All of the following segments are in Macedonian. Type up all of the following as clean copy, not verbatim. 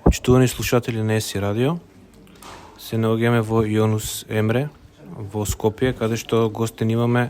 Почитувани слушатели на ЕСИ Радио, се наоѓаме во Јунус Емре, во Скопје, каде што гостен имаме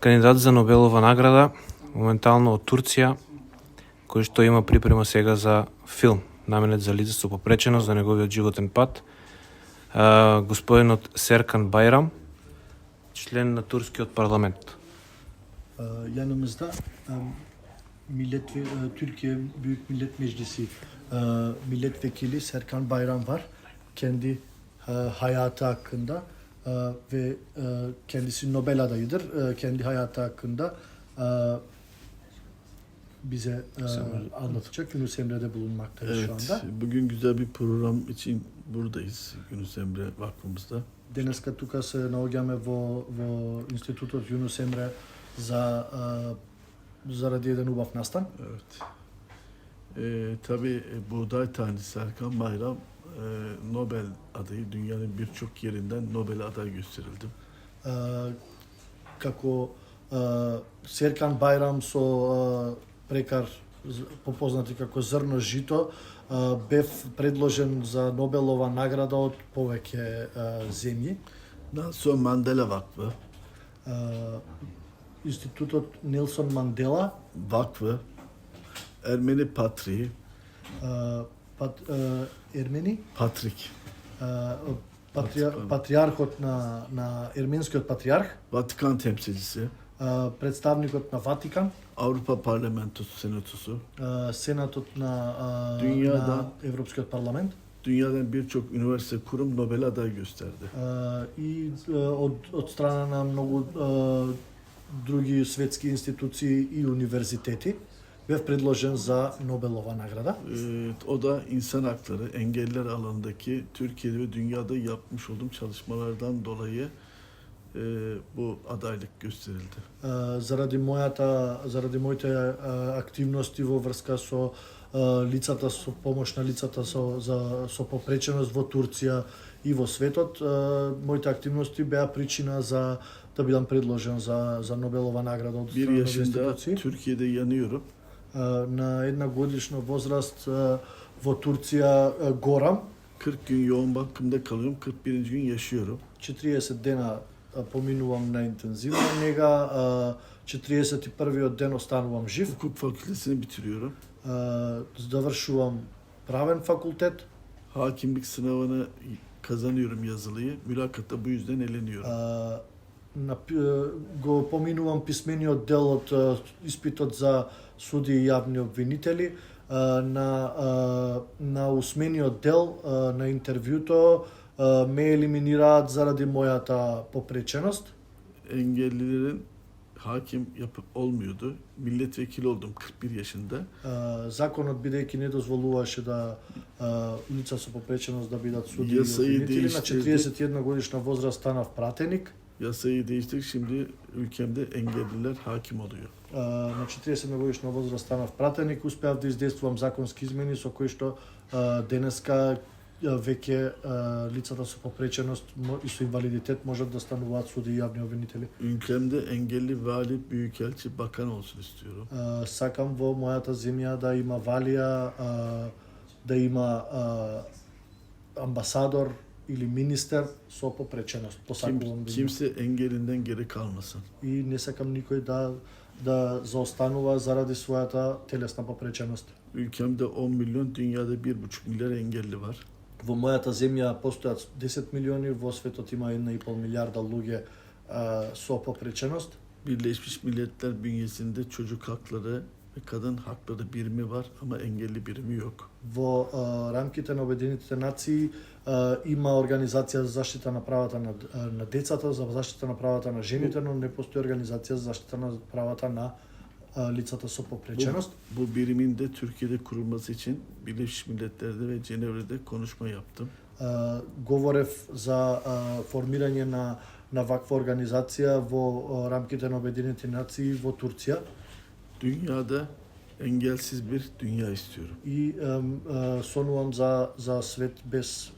кандидат за Нобелова награда, моментално од Турција, кој што има припрема сега за филм, наменет за лице со попреченост, за неговиот животен пат. Господинот Серкан Байрам, член на турскиот парламент. Yanımızda Türkiye Büyük Millet Meclisi milletvekili Serkan Bayram var. Kendi hayatı hakkında ve kendisi Nobel adayıdır. Kendi hayatı hakkında bize anlatacak. Yunus Emre'de bulunmaktayız şu anda. Bugün güzel bir program için buradayız Yunus Emre Vakfımızda. Dneska тука се наоѓаме во институтот Yunus Emre zaради един убав настан. Evet. Tabii buğday tanesi Serkan Bayram Nobel adayı. Dünyanın birçok yerinden Nobel aday gösterildi. Како Серкан Байрам со прекар попознати како зрно жито, бев предложен за Нобелова награда од повеќе земји. Nelson Mandela Vakfı, Институтот Нелсон Мандела, Vakfı, Ermeni Patriği, Ермени, Patrik, патриархот на ерменскиот патриарх, Vatikan temsilcisi, представникот на Ватикан, Avrupa Parlamentosu Senatosu, Сенатот на Европскиот парламент dünyadan birçok üniversite kurum Nobel aday gösterdi. И од страна на многу други светски институции и универзитети бев предложен за Нобелова награда. O da insan hakları, engeller alanındaki Türkiye'de ve dünyada yapmış olduğum çalışmalardan dolayı bu adaylık gösterildi. Заради моите активности во врска со лицата со помош на лицата со попреченост во Турција и во светот, моите активности беа причина за да бидам предложен за Нобелова награда од Bir страна на yaşında институции. Türkiye'de yanıyorum. На една годишна возраст во Турција горам, 40 gün yoğun bakımda kalıyorum. 41. gün yaşıyorum. 40 дена поминувам на интензивна нега, 41-иот ден останувам жив. Hukuk fakültesini bitiriyorum. Завршувам правен факултет. Hakimlik sınavını kazanıyorum yazılıyı. Mülakatta bu yüzden eleniyorum. Го поминувам писмениот дел од испитот за суди и јавни обвинители. На усмениот дел на интервјуто ме елиминираат заради мојата попреченост. Engellilerin hakim yapıp olmuyordu. Milletvekili oldum 41 yaşında. Законот бидејќи не дозволуваше да лица со попреченост да бидат суди и Јасаи обвинители, на дејштерди. 41 годишна возраст станав пратеник. Yasayı değiştirdik. Şimdi ülkemde engelliler hakim oluyor. На 40 годишна возраст станав пратеник, успеав да издействувам законски измени со кои што денеска веќе лицата со попреченост и со инвалидитет можат да стануваат суди и јавни обвинители. Ülkemde engelli vali, büyükelçi, bakan olsun istiyorum. Сакам во мојата земја да има валија, да има амбасадор или министер со попреченост. Посакувам да има. Kimse engelinden geri kalmasın. И не сакам никој да заостанува заради својата телесна попреченост. Ülkemde 10 milyon, dünyada 1,5 milyar engelli var. Во мојата земја постојат 10 милиони, во светот има 1,5 милиарда луѓе со попреченост. Birleşmiş Milletler bünyesinde çocuk hakları ve kadın hakları birimi var ama engelli birimi yok. Во рамките на Обединетите нации има организација за заштита на правата на децата, за заштита на правата на жените, но не постои организација за заштита на правата на лицата со попреченост. Bu birimin de Türkiye'de kurulması için Birleşmiş Milletler'de ve Cenevre'de konuşma yaptım. Говорев за формирање на ваква организација во рамките на Обединетите нации во Турција. Dünyada engelsiz bir dünya istiyorum. И сонувам за свет без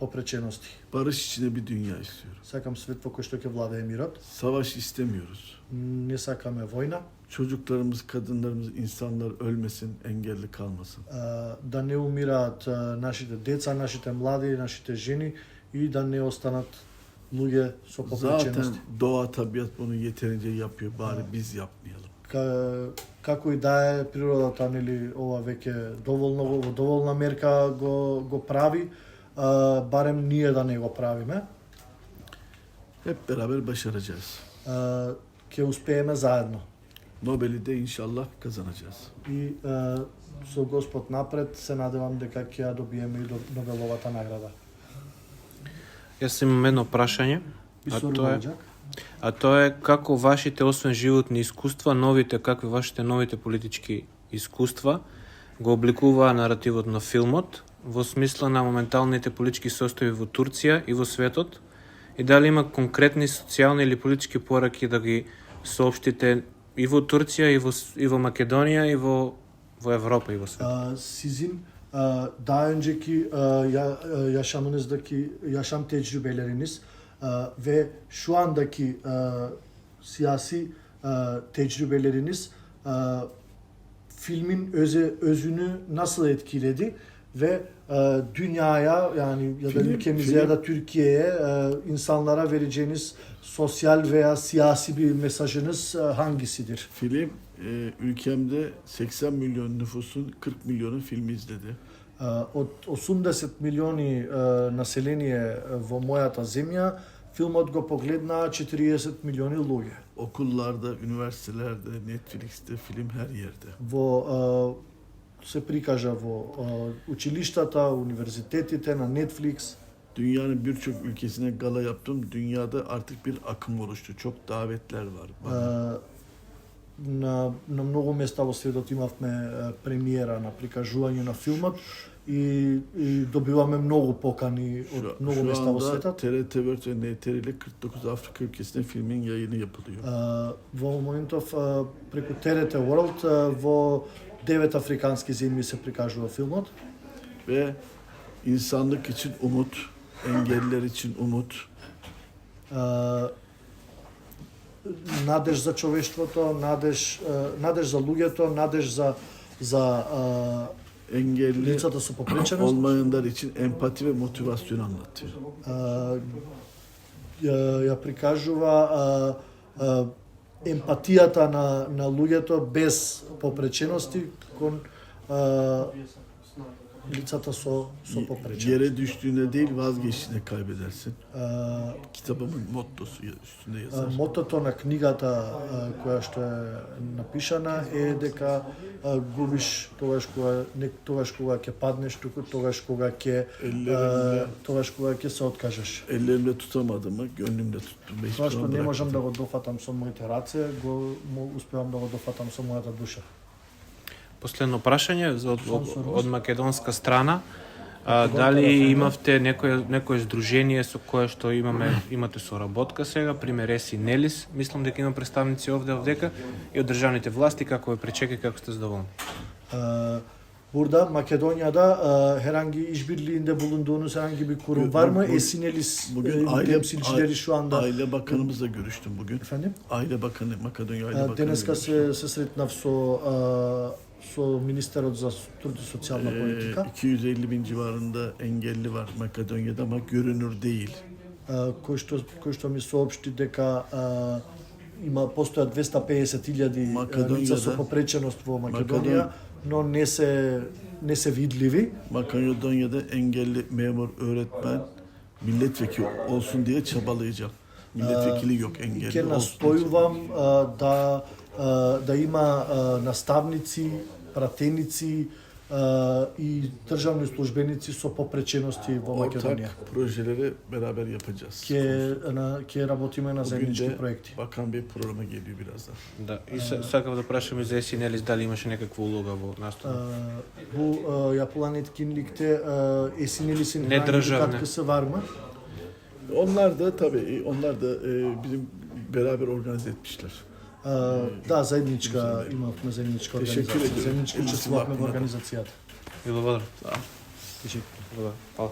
попречености. Barış içinde bir dünya istiyorum. Сакам свет во кој што ќе владее мирот. Savaş istemiyoruz. Не сакаме војна. Çocuklarımız, kadınlarımız, insanlar ölmesin, engelli kalmasın. Да не умираат нашите деца, нашите млади, нашите жени и да не останат луѓе со Zaten попречености. doğa, tabiat bunu yeterince yapıyor. Bari biz yapmayalım. Како и да е природата, нели, ова веќе во доволна мерка го прави, барем ние да не го правиме. Hep beraber başaracağız. Ќе успееме заедно. Nobel'i de inşallah kazanacağız. И со Господ напред се надевам дека ќе ја добиеме и Нобеловата награда. Јас имам едно прашање, а тоа е како вашите, освен животни искуства, какви вашите новите политички искуства го обликуваа наративот на филмот во смисла на моменталните политички состојби во Турција и во светот, и дали има конкретни социјални или политички пораки да ги соопштите и во Турција, и во Македонија, и во Европа, и во светот? Sizin daha önceki yaşam tecrübeleriniz ve şu andaki siyasi tecrübeleriniz filmin özünü nasıl etkiledi ve dünyaya, yani ya da ülkemize ya da Türkiye'ye, insanlara vereceğiniz sosyal veya siyasi bir mesajınız hangisidir? Film ülkemde 80 milyon nüfusun 40 milyonu filmi izledi. Od 80 милиони население во мојата земја, филмот го погледнаа 40 милиони луѓе. Okullarda, üniversitelerde, Netflix'te film her yerde. Се прикажа во училиштата, универзитетите, на Netflix. Dünyanın birçok ülkesine gala yaptım. Dünyada artık bir akım oluştu. Çok davetler var. На многу места во светот имавме премиера на прикажување на филмот и добиваме многу покани од многу места во светот. TRT World ve NTR ile 49 Afrika ülkesinde filmin yayını yapılıyor. Во моментов преку TRT World во 9 африкански земји се прикажува филмот. Ve insanlık için umut, engelliler için umut. Надеж за човештвото, надеж за луѓето, надеж за Engelli лицата со попреченост. olmayanlar için empati ve motivasyon anlatıyor. Ја прикажува емпатијата на луѓето без попречености кон лицата со попреченост. Yere düştüğünde değil vazgeçtiğinde kaybedersin. Kitabımın mottosu üstünde yazar. Мотото на книгата која што е напишана е дека губиш тогаш кога ќе паднеш, туку тогаш кога ќе се откажеш. Ellerimle tutamadığımı gönlümle tuttum. Тоа што не можам да го дофатам со моите раце, успевам да го дофатам со мојата душа. Последно прашање од македонска страна. Дали имавте некое здружение со кое што имате соработка сега, пример Еси Нелис, мислам дека има представници овдека, и од државните власти, како ве пречека, како сте задоволни? Burada Makedonya'da herhangi işbirliğinde bulunduğunuz herhangi bir kurum var mı? Esin Elis temsilcileri şu anda. Aile Bakanımızla görüştüm bugün. Efendim? Aile Bakanı, Makedonya Aile Bakanı. Денеска се сретнав со министерот за труд и социјална политика. 250 bin civarında engelli var Makedonya'da ama görünür değil. Кој што ми соопшти дека постојат 250.000 лица со попреченост во Македонија, но не се видливи. Makedonya'da engelli memur, öğretmen, milletvekili olsun diye çabalayacağım. Milletvekili yok, engelli Ќе olsun. настојувам да има наставници, пратеници и државни службеници со попречености во Македонија. Ortak projeleri beraber yapacağız. Ќе работиме на Bugün заеднички de проекти. Bakan Bey programa geliyor birazdan. Да, и сакав да прашам и за Еси Нелис дали имаше некаква улога во настанот. Bu yapılan etkinlikte Esin Elis'in Ne herhangi bir државне? katkısı var mı? Onlar da tabii, onlar da bizim beraber organize etmişler. Да, заедничка, имавме заедничка Teşekkür организација. ediyorum. Заеднички учествувавме во организацијата. И благодарам. Тешекир. Благодарам. Фала.